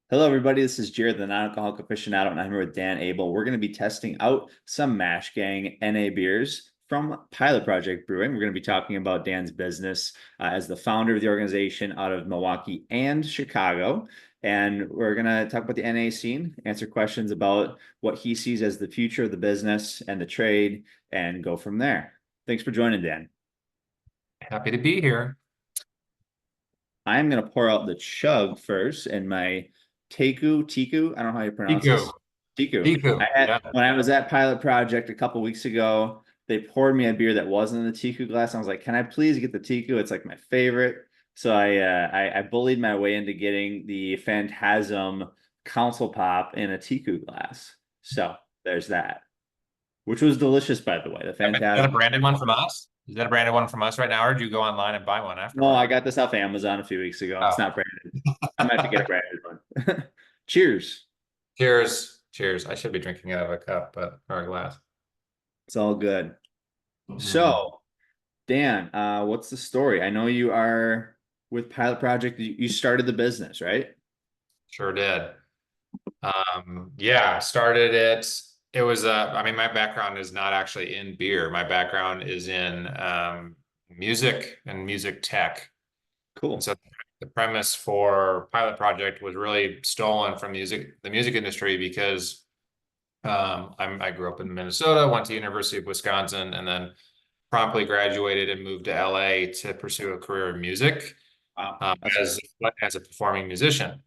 Hello, everybody. This is Jared, the non-alcoholic aficionado, and I'm here with Dan Abel. We're going to be testing out some Mash Gang NA beers from Pilot Project Brewing. We're going to be talking about Dan's business as the founder of the organization out of Milwaukee and Chicago. And we're going to talk about the NA scene, answer questions about what he sees as the future of the business and the trade, and go from there. Thanks for joining, Dan. Happy to be I'm going to pour out the chug first in my Tiku. I don't know how you pronounce Pico. this. Tiku. Pico. I had Yeah. when I was at Pilot Project a couple weeks ago, they poured me a beer that wasn't in the Tiku glass. I was like, "Can I please get the Tiku? It's like my favorite." So I bullied my way into getting the Phantasm Council Pop in a Tiku glass. So there's that, which was delicious, by the way. The Is that a Phantasm. branded one from us? Is that a branded one from us right now, or do you go online and buy one No, afterward? I got this off Amazon a few weeks ago. It's Oh, not branded. I might have to get a branded one. Cheers. cheers. Cheers. I should be drinking out of a cup, but or a glass. It's all good. Mhm. So, Dan, what's the story? I know you are with Pilot Project. You started the business, right? Sure did. Yeah, started it. It was I mean, my background is not actually in beer. My background is in music and music tech. And Cool. so the premise for Pilot Project was really stolen from the music industry because I grew up in Minnesota, went to University of Wisconsin, and then promptly graduated and moved to LA to pursue a career in music Wow. um, That's as as a performing musician.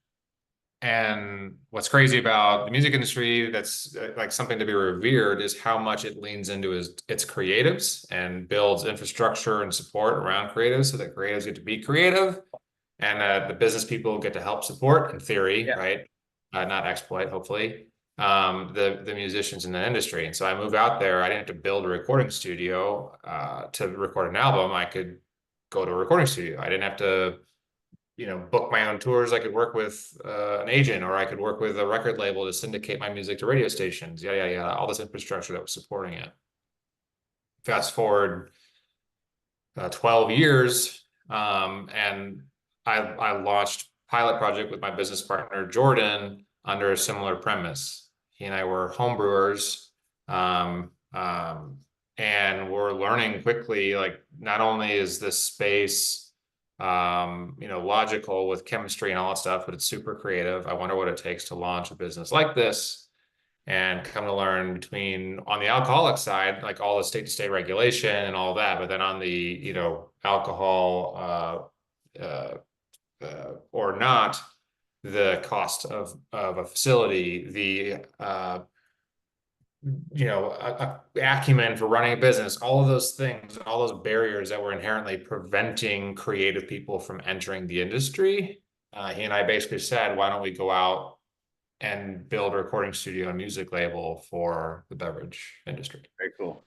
And what's crazy about the music industry that's like something to be revered is how much it leans into its creatives and builds infrastructure and support around creatives so that creatives get to be creative and the business people get to help support in theory, yeah. right? Not exploit, hopefully, the musicians in the industry. And so I moved out there. I didn't have to build a recording studio to record an album. I could go to a recording studio. I didn't have to, book my own tours. I could work with an agent, or I could work with a record label to syndicate my music to radio stations. Yeah, yeah, yeah. All this infrastructure that was supporting it. Fast forward 12 years, and I launched Pilot Project with my business partner Jordan under a similar premise. He and I were home brewers, um, um, and we're learning quickly. Like, not only is this space, logical with chemistry and all that stuff, but it's super creative. I wonder what it takes to launch a business like this and come to learn between on the alcoholic side, like all the state to state regulation and all that, but then on the, alcohol or not, the cost of a facility, the acumen for running a business, all of those things, all those barriers that were inherently preventing creative people from entering the industry. He and I basically said, why don't we go out and build a recording studio and music label for the beverage industry. Very cool.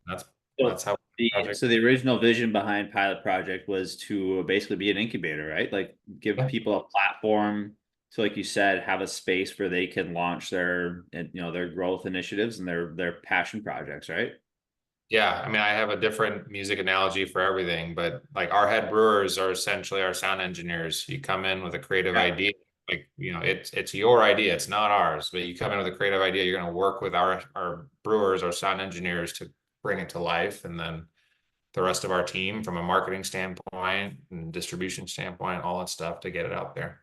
That's So that's how the project. so the original vision behind Pilot Project was to basically be an incubator, right? Like give Yeah. people a platform to, like you said, have a space where they can launch their growth initiatives and their passion projects, right? Yeah, I mean, I have a different music analogy for everything, but like our head brewers are essentially our sound engineers. You come in with a creative Yeah. idea, like it's your idea, it's not ours, but you come in with a creative idea, you're going to work with our brewers, our sound engineers to bring it to life, and then the rest of our team from a marketing standpoint and distribution standpoint, all that stuff to get it out there.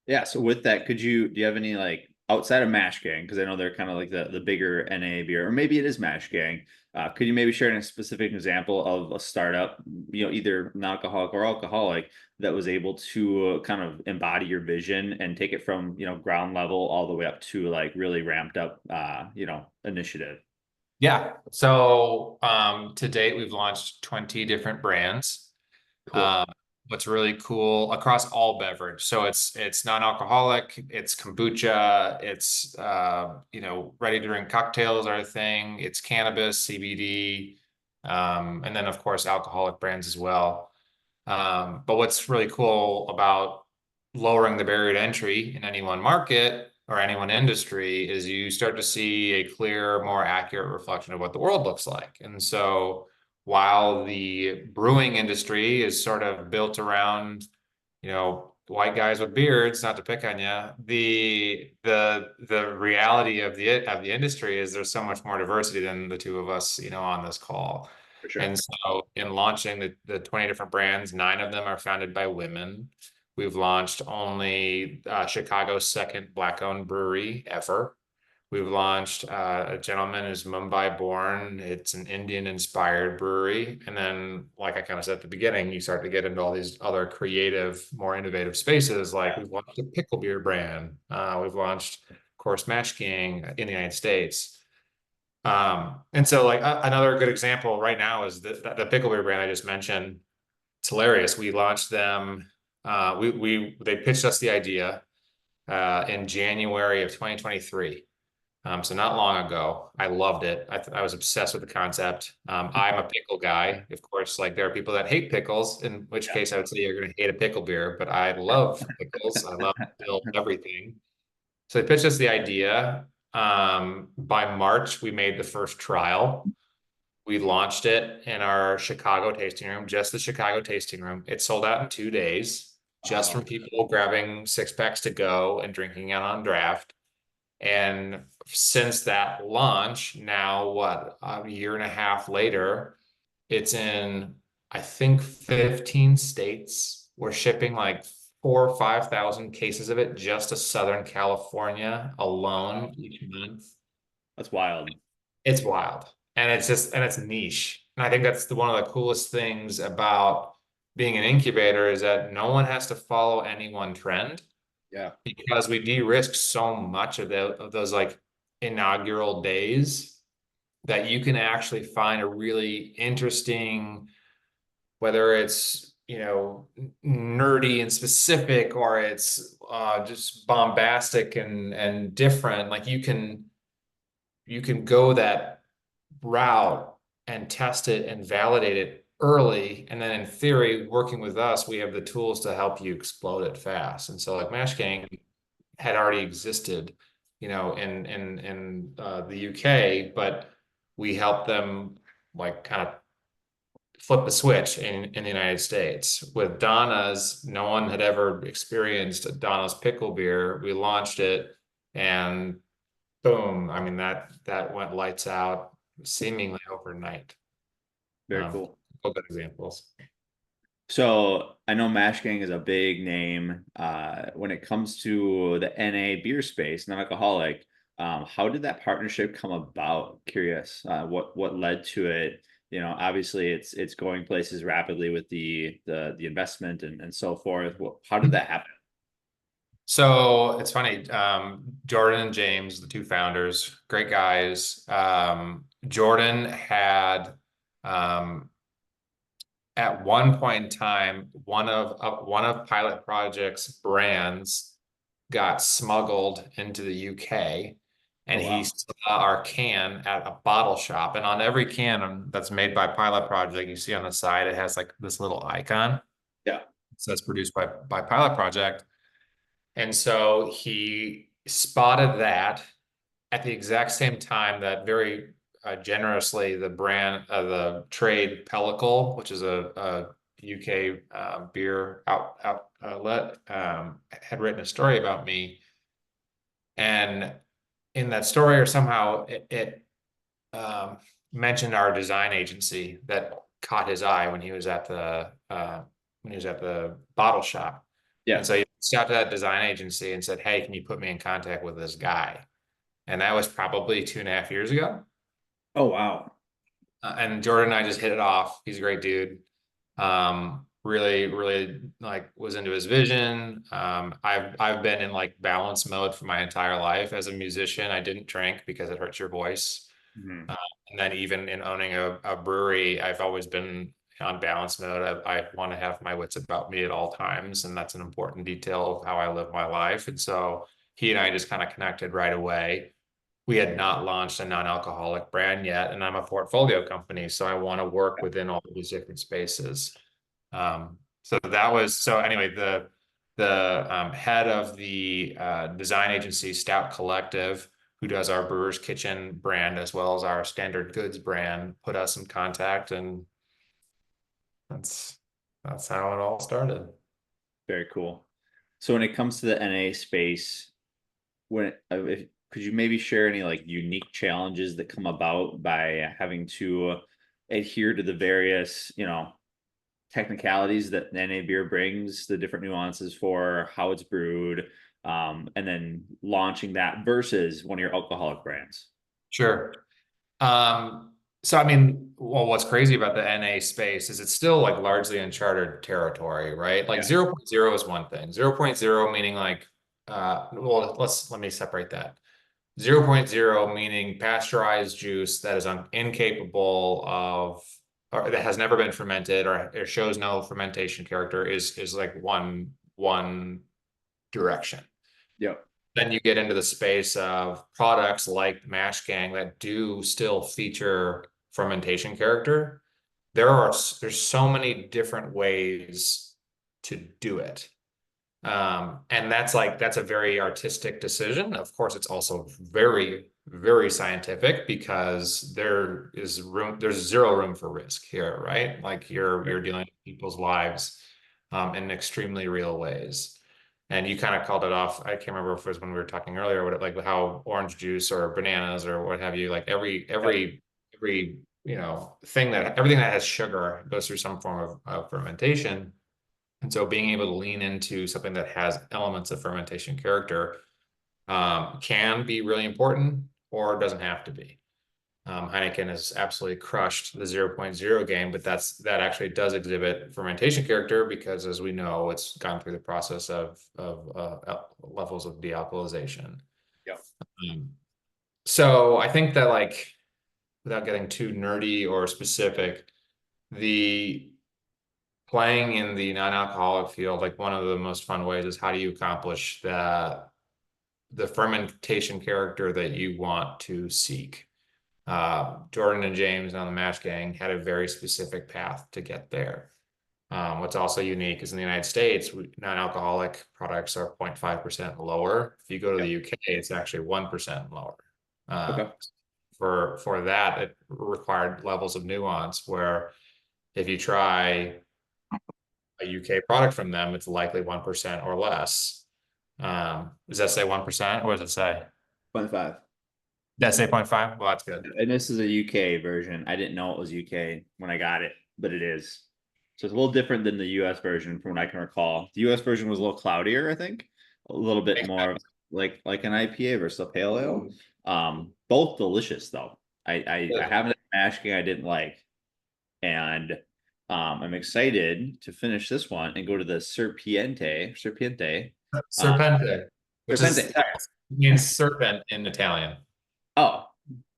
Yeah, so with that, do you have any like outside of Mash Gang? Because I know they're kind of like the bigger NA beer, or maybe it is Mash Gang. Could you maybe share a specific example of a startup, either non-alcoholic or alcoholic, that was able to kind of embody your vision and take it from, ground level all the way up to like really ramped up, initiative? Yeah. So to date, we've launched 20 different brands. Cool. Um, what's really cool across all beverage. So it's non-alcoholic, it's kombucha, it's ready to drink cocktails are a thing, it's cannabis, CBD, and then of course alcoholic brands as well. But what's really cool about lowering the barrier to entry in any one market or any one industry is you start to see a clear, more accurate reflection of what the world looks like. And so while the brewing industry is sort of built around, white guys with beards, not to pick on you, the reality of the industry is there's so much more diversity than the two of us, on this call. For sure. And so in launching the 20 different brands, 9 of them are founded by women. We've launched only Chicago's second Black-owned brewery ever. We've launched a gentleman who's Mumbai born. It's an Indian inspired brewery. And then, like I kind of said at the beginning, you start to get into all these other creative, more innovative spaces. Like we've launched a pickle beer brand. We've launched, of course, Mash King in the United States. And so like another good example right now is the pickle beer brand I just mentioned. It's hilarious. We launched them. They pitched us the idea in January of 2023. So not long ago. I loved it. I was obsessed with the concept. I'm a pickle guy. Of course, like there are people that hate pickles, in which case I would say you're going to hate a pickle beer, but I love pickles. I love everything. So they pitched us the idea. By March, we made the first trial. We launched it in our Chicago tasting room, just the Chicago tasting room. It sold out in 2 days, just from people grabbing 6-packs to go and drinking it on draft. And since that launch, now what, a year and a half later, it's in, I think, 15 states. We're shipping like 4,000 or 5,000 cases of it just to Southern California alone each month. That's wild. It's wild. And it's niche. And I think that's one of the coolest things about being an incubator is that no one has to follow any one trend. Yeah. Because we de-risk so much of those like inaugural days that you can actually find a really interesting, whether it's nerdy and specific or it's just bombastic and different. Like you can go that route and test it and validate it early, and then in theory, working with us, we have the tools to help you explode it fast. And so like Mash Gang had already existed, in the UK, but we helped them like kind of flip the switch in the United States. With Donna's, no one had ever experienced Donna's pickle beer. We launched it and boom, I mean that went lights out seemingly overnight. Very cool. Good examples. So I know Mash Gang is a big name when it comes to the NA beer space, non-alcoholic. How did that partnership come about? Curious. What led to it? Obviously it's going places rapidly with the investment and so forth. How did that happen? So it's funny. Jordan and James, the two founders, great guys. Jordan had at one point in time, one of Pilot Project's brands got smuggled into the UK, and Oh, wow. he saw our can at a bottle shop. And on every can that's made by Pilot Project, you see on the side it has like this little icon. Yeah. So that's produced by Pilot Project. And so he spotted that at the exact same time that very generously the the trade Pellicle, which is a UK beer outlet, had written a story about me. And in that story, or somehow it mentioned our design agency that caught his eye when he was at the bottle shop. Yeah. And so he reached out to that design agency and said, "Hey, can you put me in contact with this guy?" And that was probably 2.5 years ago. Oh, wow. And Jordan and I just hit it off. He's a great dude. Really, really like was into his vision. I've been in like balance mode for my entire life as a musician. I didn't drink because it hurts your voice. Mhm. And then even in owning a brewery, I've always been on balance mode. I want to have my wits about me at all times, and that's an important detail of how I live my life. And so he and I just kind of connected right away. We had not launched a non-alcoholic brand yet, and I'm a portfolio company, so I want to work within all these different spaces. So anyway, the head of the design agency Stout Collective, who does our Brewer's Kitchen brand as well as our Standard Goods brand, put us in contact, and that's how it all started. Very cool. So when it comes to the NA space, could you maybe share any like unique challenges that come about by having to adhere to the various, technicalities that NA beer brings, the different nuances for how it's brewed, and then launching that versus one of your alcoholic brands? Sure. So I mean, well, what's crazy about the NA space is it's still like largely uncharted territory, right? Like Yeah. 0.0 is one thing. 0.0 meaning like, well, let me separate that. 0.0 meaning pasteurized juice that is incapable of, or that has never been fermented or it shows no fermentation character is like one direction. Yep. Then you get into the space of products like Mash Gang that do still feature fermentation character. There's so many different ways to do it. And that's a very artistic decision. Of course, it's also very, very scientific because there's zero room for risk here, right? Like you're dealing with people's lives in extremely real ways. And you kind of called it off. I can't remember if it was when we were talking earlier, what like how orange juice or bananas or what have you, like Yep. every thing that everything that has sugar goes through some form of fermentation. And so being able to lean into something that has elements of fermentation character can be really important or doesn't have to be. Heineken has absolutely crushed the 0.0 game, but that actually does exhibit fermentation character because, as we know, it's gone through the process of levels of dealcoholization. Yep. Um, so I think that, like, without getting too nerdy or specific, the playing in the non-alcoholic field, like one of the most fun ways is how do you accomplish the fermentation character that you want to seek. Jordan and James on the Mash Gang had a very specific path to get there. What's also unique is in the United States, non-alcoholic products are 0.5% lower. If you go to the Yep. UK, it's actually 1% lower. Uh, Okay. for that, it required levels of nuance where if you try a UK product from them, it's likely 1% or less. Does that say 1%? Or does it say? 0.5. Does that say 0.5? Well, that's good. And this is a UK version. I didn't know it was UK when I got it, but it is. So it's a little different than the US version from what I can recall. The US version was a little cloudier, I think. A little bit more like an IPA versus a pale ale. Both delicious though. I haven't had masking I didn't like. And I'm excited to finish this one and go to the Serpiente. Uh Serpente, which Serpente. is means serpent in Italian. Oh,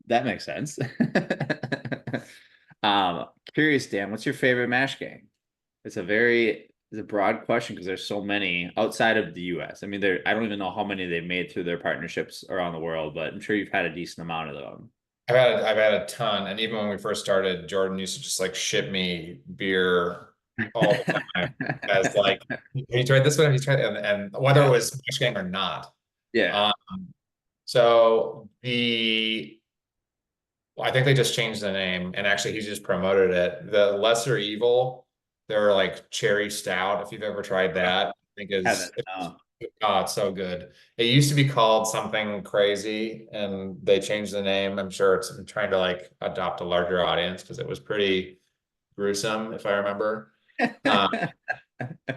that makes sense. Um, Curious, Dan, what's your favorite mash gang? It's a broad question because there's so many outside of the US. I mean, I don't even know how many they've made through their partnerships around the world, but I'm sure you've had a decent amount of them. I've had a ton, and even when we first started, Jordan used to just like ship me beer all the time as like, have you tried this one? Have you tried and whether it Yeah. was Michigan or not. Yeah. Um, so I think they just changed the name, and actually he just promoted it. The Lesser Evil, they're like cherry stout. If you've ever tried that, I think Haven't. is No. oh, it's so good. It used to be called something crazy, and they changed the name. I'm sure it's trying to like adopt a larger audience because it was pretty gruesome, if I remember. Uh,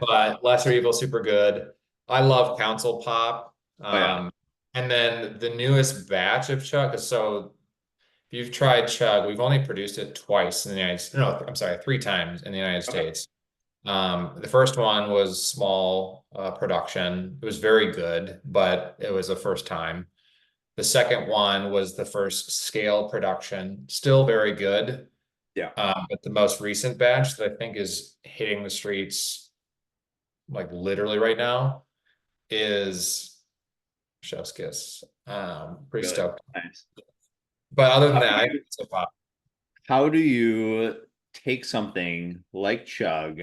but Lesser Evil, super good. I love Council Pop. Oh yeah. And then the newest batch of Chug. So if you've tried Chug, we've only produced it twice in the United States. No, I'm sorry, three times in the United Okay. States. The first one was small production. It was very good, but it was the first time. The second one was the first scale production, still very good. Yeah. But the most recent batch that I think is hitting the streets like literally right now is Chef's Kiss. Pretty Really stoked. nice. But other than How do that, I you think it's a pop. how do you take something like Chug,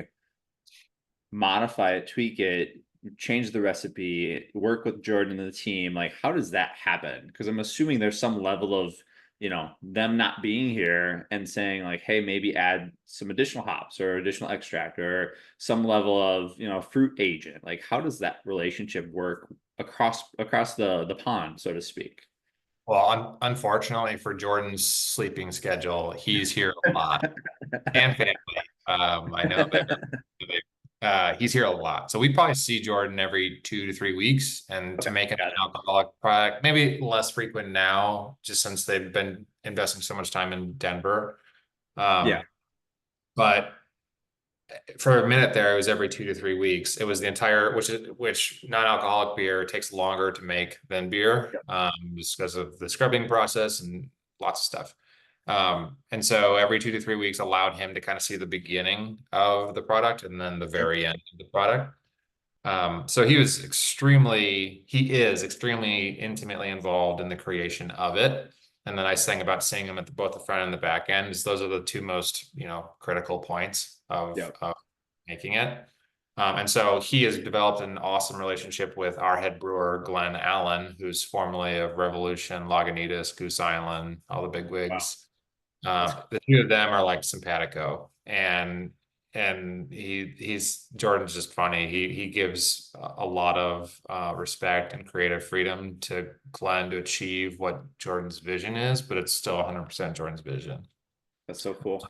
modify it, tweak it, change the recipe, work with Jordan and the team? Like, how does that happen? Because I'm assuming there's some level of them not being here and saying like, hey, maybe add some additional hops or additional extract or some level of, fruit agent. Like, how does that relationship work across the pond, so to speak? Well, unfortunately for Jordan's sleeping schedule, he's here a lot, and family. I know he's here a lot. So we probably see Jordan every 2 to 3 weeks. And to Okay, make an got it. alcoholic product, maybe less frequent now, just since they've been investing so much time in Denver. Yeah. But for a minute there, it was every 2 to 3 weeks. It was the entire, which non-alcoholic beer takes longer to make than beer, just because of the scrubbing process and lots of stuff. And so every 2 to 3 weeks allowed him to kind of see the beginning of the product and then the Yep. very end of the product. So he is extremely intimately involved in the creation of it. And the nice thing about seeing him at both the front and the back end is those are the two most, critical points Yep. of making it. And so he has developed an awesome relationship with our head brewer, Glenn Allen, who's formerly of Revolution, Lagunitas, Goose Island, all the big Wow. wigs. The two of them are like simpatico, and he's Jordan's just funny. He gives a lot of respect and creative freedom to Glenn to achieve what Jordan's vision is, but it's still 100% Jordan's vision. That's so cool.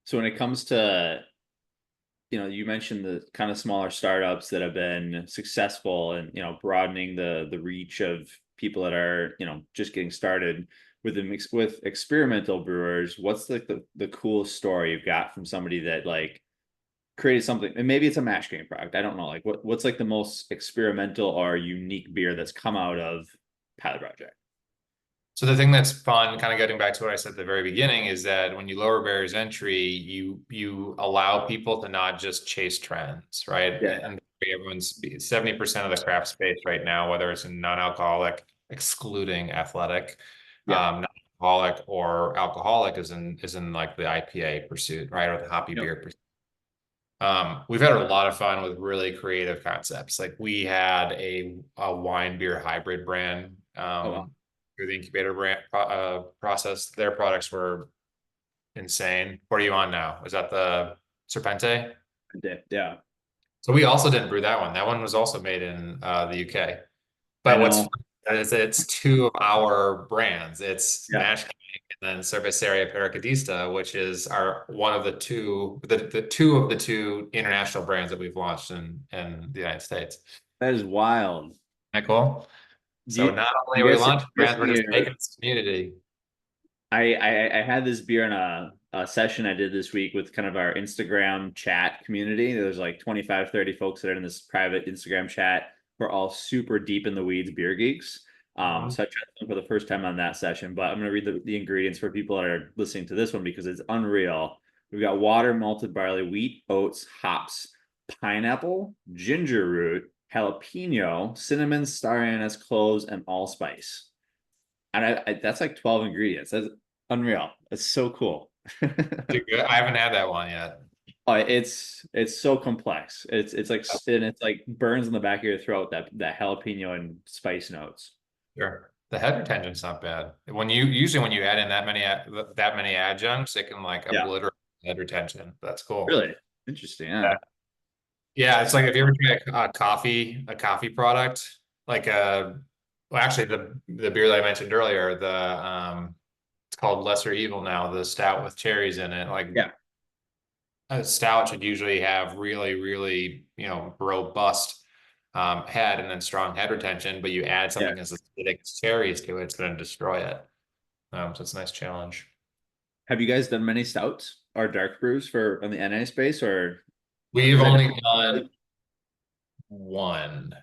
So when it comes to, you mentioned the kind of smaller startups that have been successful and, broadening the reach of people that are, just getting started with with experimental brewers. What's like the coolest story you've got from somebody that like created something, and maybe it's a mash game product. I don't know. Like what's like the most experimental or unique beer that's come out of Pilot Project? So the thing that's fun, kind of getting back to what I said at the very beginning, is that when you lower barriers to entry, you allow people to not just chase trends, right? Yeah. And everyone's 70% of the craft space right now, whether it's in non-alcoholic, excluding athletic, Yeah. non-alcoholic or alcoholic, is in like the IPA pursuit, right? Or the hoppy Yep. beer pursuit. We've had a lot of fun with really creative concepts. Like we had a wine beer hybrid brand, Oh wow. through the Incubator brand process. Their products were insane. What are you on now? Is that the Serpente? I did. Yeah. So we also didn't brew that one. That one was also made in the UK. I But what's know. fun is it's two of our brands. It's Yeah. Mash and then Cerveceria Paracadista, which is our one of the two of the two international brands that we've launched in the United States. Isn't That is wild. that cool? Do So not only are we launching brands, we're just making this community. I had this beer in a session I did this week with kind of our Instagram chat community. There's like 25, 30 folks that are in this private Instagram chat. We're all super deep in the weeds beer geeks. So I tried them for the first time on that session, but I'm going to read the ingredients for people that are listening to this one because it's unreal. We've got water, malted barley, wheat, oats, hops, pineapple, ginger root, jalapeno, cinnamon, star anise, cloves, and allspice. And that's like 12 ingredients. That's unreal. It's so cool. Too good. I haven't had that one yet. It's so complex. It's like and it's like burns in the back of your throat, that jalapeno and spice notes. Sure. The head retention's not bad. When you add in that many adjuncts, it can like Yeah, obliterate head retention. That's cool. really interesting. Yeah, Yeah. Yeah, it's like if you ever try a coffee product, like well, actually the beer that I mentioned earlier, it's called Lesser Evil now, the stout with cherries in it. Like yeah, a stout should usually have really, really, robust head and then strong head retention, but you add yeah. something as acidic as cherries to it, it's going to destroy it. So it's a nice challenge. Have you guys done many stouts or dark brews for on the NA space, or We've is that only done one.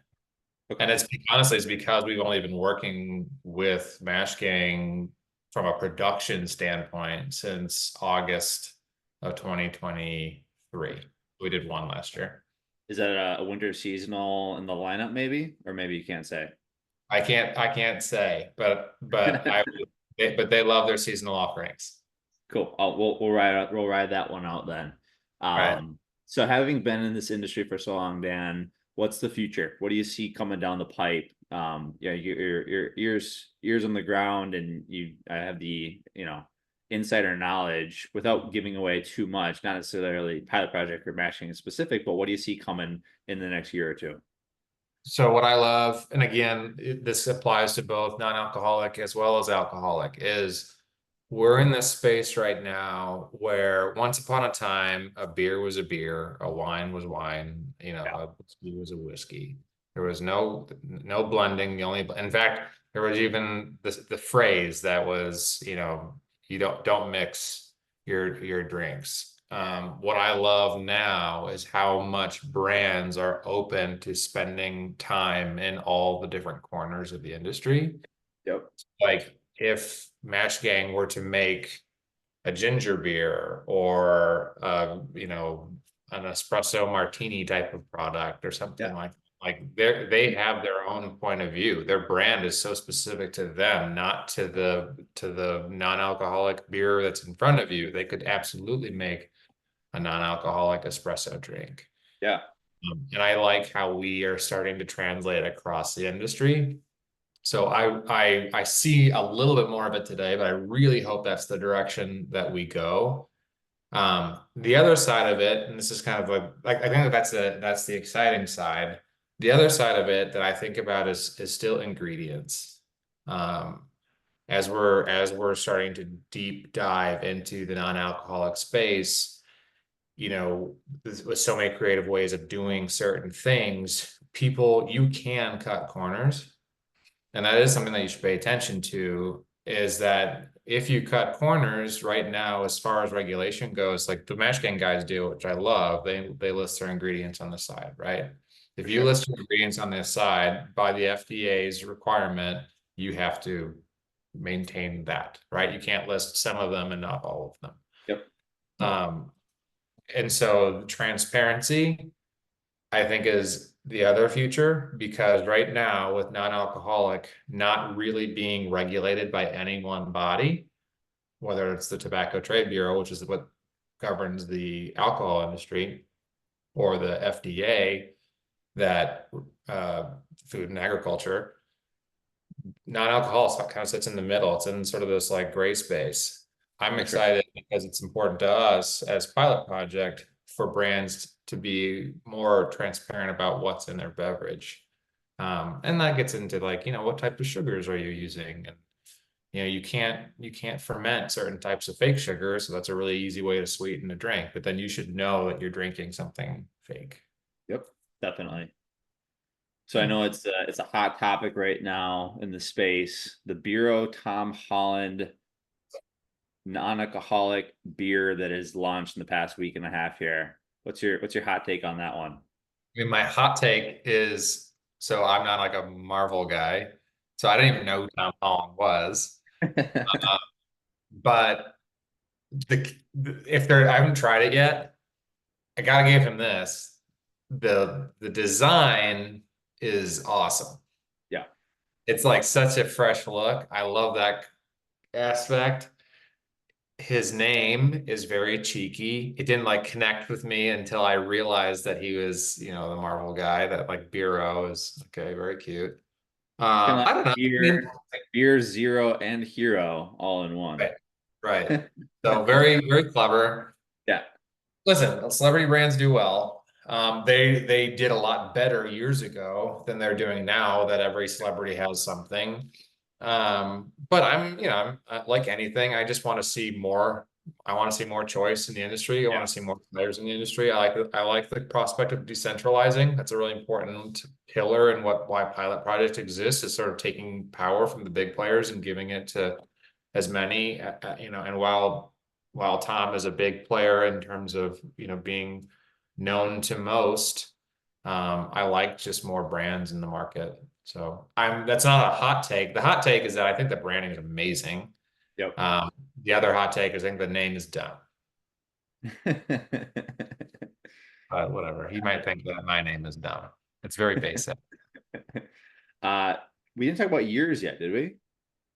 And okay? honestly, it's because we've only been working with Mash Gang from a production standpoint since August of 2023. We did one last year. Is that a winter seasonal in the lineup, maybe, or maybe you can't say? I can't say, but they love their seasonal offerings. Cool. We'll ride that one out then. Right. So having been in this industry for so long, Dan, What's the future? What do you see coming down the pipe? Yeah, your ears on the ground, and I have the, insider knowledge without giving away too much, not necessarily Pilot Project or mashing in specific, but what do you see coming in the next year or two? So what I love, and again, this applies to both non-alcoholic as well as alcoholic, is we're in this space right now where once upon a time, a beer was a beer, a wine was wine, Yeah. a whiskey was a whiskey. There was no blending. In fact, there was even the phrase that was, you don't mix your drinks. What I love now is how much brands are open to spending time in all the different corners of the industry. Yep. Like if Mash Gang were to make a ginger beer or an espresso martini type of product or something Yeah. they have their own point of view. Their brand is so specific to them, not to the non-alcoholic beer that's in front of you. They could absolutely make a non-alcoholic espresso drink. Yeah. And I like how we are starting to translate across the industry. So I see a little bit more of it today, but I really hope that's the direction that we go. The other side of it, and this is kind of like I think that's the exciting side. The other side of it that I think about is still ingredients. As we're starting to deep dive into the non-alcoholic space, with so many creative ways of doing certain things, you can cut corners. And that is something that you should pay attention to, is that if you cut corners right now, as far as regulation goes, like the Mash Gang guys do, which I love, they list their ingredients on the side, right? If For you sure. list your ingredients on this side by the FDA's requirement, you have to maintain that, right? You can't list some of them and not all of them. Yep. And so transparency, I think, is the other future, because right now with non-alcoholic not really being regulated by any one body, whether it's the Tobacco Trade Bureau, which is what governs the alcohol industry, or the FDA, that Food and Agriculture, non-alcohol kind of sits in the middle. It's in sort of this like gray space. I'm For sure. excited because it's important to us as Pilot Project for brands to be more transparent about what's in their beverage. And that gets into like, what type of sugars are you using? And you can't ferment certain types of fake sugar, so that's a really easy way to sweeten a drink. But then you should know that you're drinking something fake. Yep. Definitely. So I know it's a hot topic right now in the space. The Bureau Tom Holland non-alcoholic beer that is launched in the past week and a half here. What's your hot take on that one? I mean, my hot take is, so I'm not like a Marvel guy, so I didn't even know who Tom Holland was. But I haven't tried it yet. I gotta give him this. The design is awesome. Yeah. It's like such a fresh look. I love that aspect. His name is very cheeky. It didn't like connect with me until I realized that he was, the Marvel guy. That like Bureau is okay, very cute. Kind of I don't know. I mean, like beer zero and hero all in one. right, right. So very, very clever. Yeah. Listen, celebrity brands do well. They did a lot better years ago than they're doing now, that every celebrity has something. But I'm like anything, I just want to see more. I want to see more choice in the industry. I want to see more players in the industry. I like the prospect of decentralizing. That's a really important pillar in why Pilot Project exists, is sort of taking power from the big players and giving it to as many, and while Tom is a big player in terms of, being known to most, I like just more brands in the market. So that's not a hot take. The hot take is that I think the branding is amazing. Yep. The other hot take is I think the name is dumb. But whatever. He might think that my name is dumb. It's very basic. We didn't talk about years yet, did we?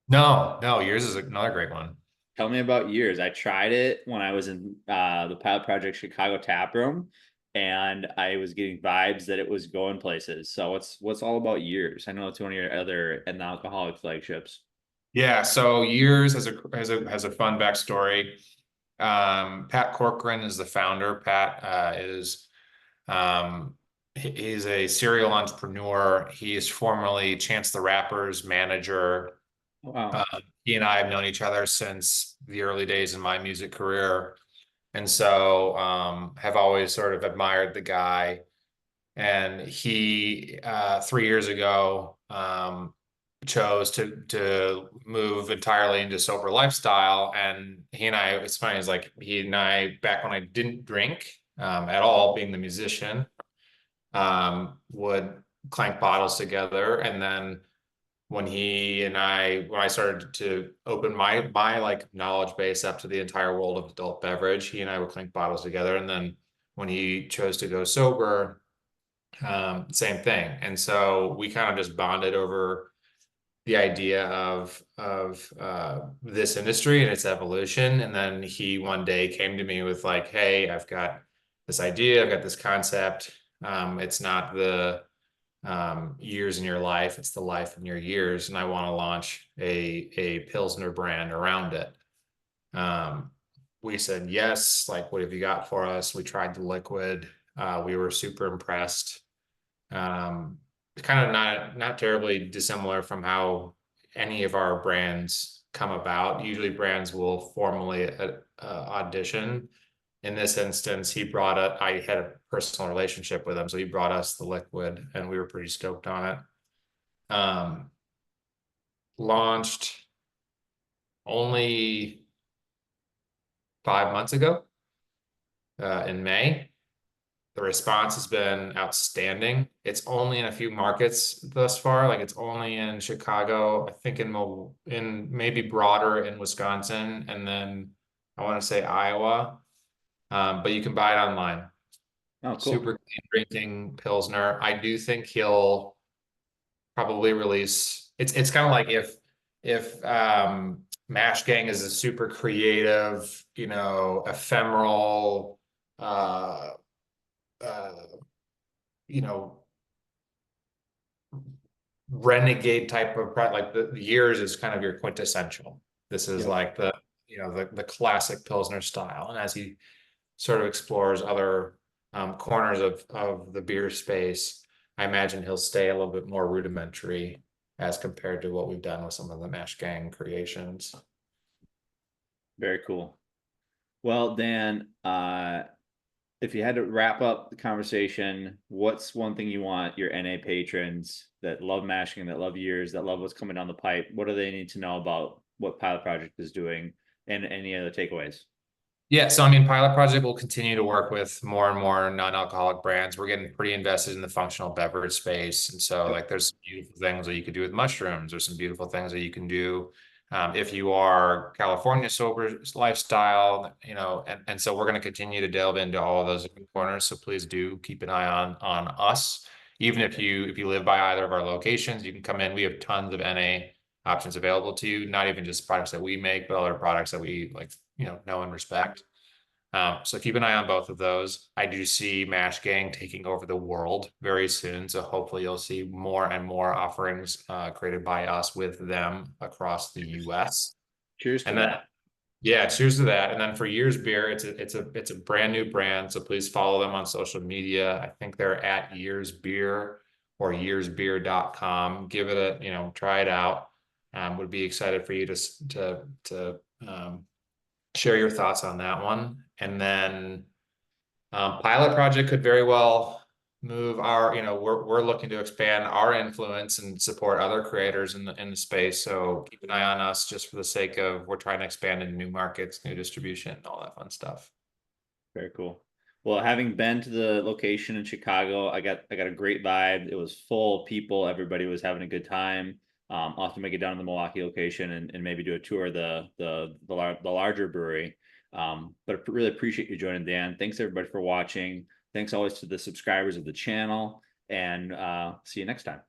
No, yours is another great one. Tell me about years. I tried it when I was in the Pilot Project Chicago tap room. and I was getting vibes that it was going places. So what's all about Years? I know it's one of your other non-alcoholic flagships. Yeah, so Years has a fun backstory. Pat Corcoran is the founder. Pat is um, he's a serial entrepreneur. He is formerly Chance the Rapper's manager. Wow. He and I have known each other since the early days in my music career, and so have always sort of admired the guy. And he 3 years ago chose to move entirely into sober lifestyle. And he and I, it's funny, it's like he and I, back when I didn't drink at all, being the musician, would clank bottles together. And then when I started to open my like knowledge base up to the entire world of adult beverage, he and I would clink bottles together. And then when he chose to go sober, same thing. And so we kind of just bonded over the idea of this industry and its evolution. And then he one day came to me with like, hey, I've got this idea, I've got this concept. It's not the years in your life, it's the life in your years, and I want to launch a Pilsner brand around it. We said yes, like what have you got for us? We tried the liquid. We were super impressed. Kind of not terribly dissimilar from how any of our brands come about. Usually brands will formally audition. In this instance, I had a personal relationship with him, so he brought us the liquid and we were pretty stoked on it. Launched only 5 months ago, in May. The response has been outstanding. It's only in a few markets thus far. Like it's only in Chicago, I think in maybe broader in Wisconsin, and then I want to say Iowa. But you can buy it online. Oh, cool. Super clean drinking Pilsner. I do think he'll probably release. It's kind of like if Mash Gang is a super creative, ephemeral, uh, uh, you know, renegade type of product. Like the Years is kind of your quintessential. This is Yep. like the classic Pilsner style. And as he sort of explores other corners of the beer space, I imagine he'll stay a little bit more rudimentary as compared to what we've done with some of the Mash Gang creations. Very cool. Well, Dan, if you had to wrap up the conversation, what's one thing you want your NA patrons that love mashing, that love Years, that love what's coming down the pipe? What do they need to know about what Pilot Project is doing, and any other takeaways? Yeah, so I mean, Pilot Project will continue to work with more and more non-alcoholic brands. We're getting pretty invested in the functional beverage space, and so Yep. like there's some beautiful things that you could do with mushrooms. There's some beautiful things that you can do if you are California sober lifestyle, and so we're going to continue to delve into all of those different corners. So please do keep an eye on us. Even if you live by either of our locations, you can come in. We have tons of NA options available to you, not even just products that we make, but other products that we like, know and respect. So keep an eye on both of those. I do see Mash Gang taking over the world very soon. So hopefully you'll see more and more offerings created by us with them across the US. Cheers to And then, that. yeah, cheers to that. And then for Years Beer, it's a brand new brand. So please follow them on social media. I think they're at Years Beer or yearsbeer.com. Give it try it out. Would be excited for you to share your thoughts on that one. And then Pilot Project could very well move we're looking to expand our influence and support other creators in the space. So keep an eye on us just for the sake of we're trying to expand into new markets, new distribution, all that fun stuff. Very cool. Well, having been to the location in Chicago, I got a great vibe. It was full of people. Everybody was having a good time. I'll have to make it down to the Milwaukee location and maybe do a tour of the larger brewery. But I really appreciate you joining, Dan. Thanks everybody for watching. Thanks always to the subscribers of the channel, and see you next time.